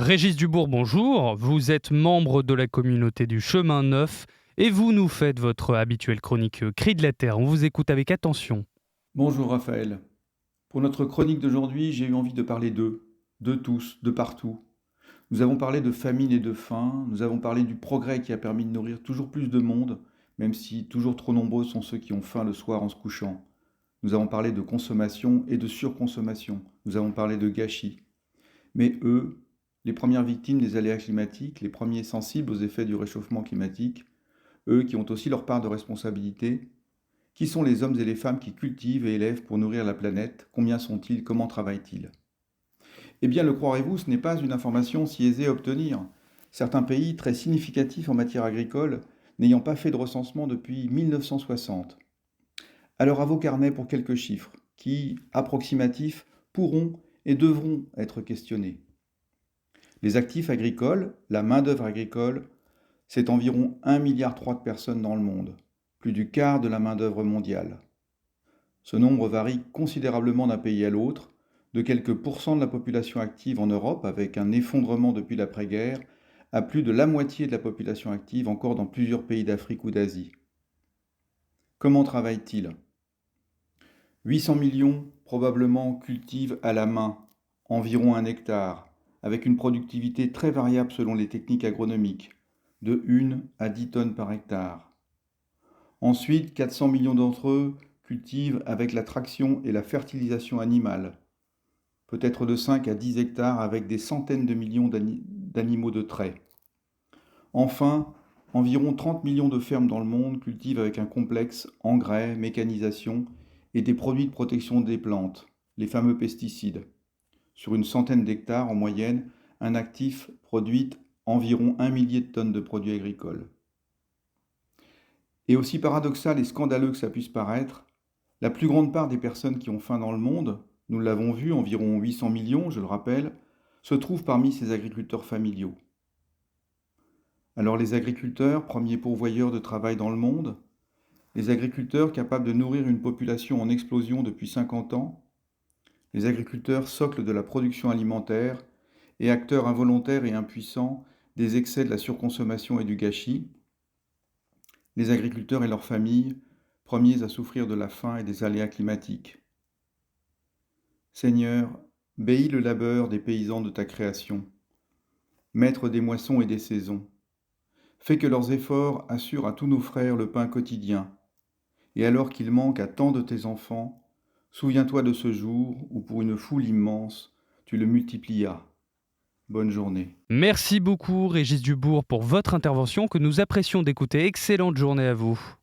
Régis Dubourg, bonjour. Vous êtes membre de la communauté du Chemin Neuf et vous nous faites votre habituelle chronique Cri de la Terre. On vous écoute avec attention. Bonjour Raphaël. Pour notre chronique d'aujourd'hui, j'ai eu envie de parler d'eux, de tous, de partout. Nous avons parlé de famine et de faim, nous avons parlé du progrès qui a permis de nourrir toujours plus de monde, même si toujours trop nombreux sont ceux qui ont faim le soir en se couchant. Nous avons parlé de consommation et de surconsommation, nous avons parlé de gâchis. Mais eux, les premières victimes des aléas climatiques, les premiers sensibles aux effets du réchauffement climatique, eux qui ont aussi leur part de responsabilité, qui sont les hommes et les femmes qui cultivent et élèvent pour nourrir la planète? Combien sont-ils? Comment travaillent-ils? Eh bien, le croirez-vous, ce n'est pas une information si aisée à obtenir. Certains pays très significatifs en matière agricole n'ayant pas fait de recensement depuis 1960. Alors à vos carnets pour quelques chiffres qui, approximatifs, pourront et devront être questionnés. Les actifs agricoles, la main-d'œuvre agricole, c'est environ 1,3 milliard de personnes dans le monde, plus du quart de la main-d'œuvre mondiale. Ce nombre varie considérablement d'un pays à l'autre, de quelques pourcents de la population active en Europe, avec un effondrement depuis l'après-guerre, à plus de la moitié de la population active encore dans plusieurs pays d'Afrique ou d'Asie. Comment travaillent-ils? 800 millions probablement cultivent à la main, environ 1 hectare, avec une productivité très variable selon les techniques agronomiques, de 1 à 10 tonnes par hectare. Ensuite, 400 millions d'entre eux cultivent avec la traction et la fertilisation animale, peut-être de 5 à 10 hectares avec des centaines de millions d'animaux de trait. Enfin, environ 30 millions de fermes dans le monde cultivent avec un complexe engrais, mécanisation et des produits de protection des plantes, les fameux pesticides. Sur une centaine d'hectares en moyenne, un actif produit environ 1 millier de tonnes de produits agricoles. Et aussi paradoxal et scandaleux que ça puisse paraître, la plus grande part des personnes qui ont faim dans le monde, nous l'avons vu, environ 800 millions, je le rappelle, se trouvent parmi ces agriculteurs familiaux. Alors les agriculteurs, premiers pourvoyeurs de travail dans le monde, les agriculteurs capables de nourrir une population en explosion depuis 50 ans, les agriculteurs socle de la production alimentaire et acteurs involontaires et impuissants des excès de la surconsommation et du gâchis, les agriculteurs et leurs familles, premiers à souffrir de la faim et des aléas climatiques. Seigneur, béis le labeur des paysans de ta création, maître des moissons et des saisons. Fais que leurs efforts assurent à tous nos frères le pain quotidien, et alors qu'il manque à tant de tes enfants, souviens-toi de ce jour où pour une foule immense, tu le multiplias. Bonne journée. Merci beaucoup Régis Dubourg pour votre intervention que nous apprécions d'écouter. Excellente journée à vous.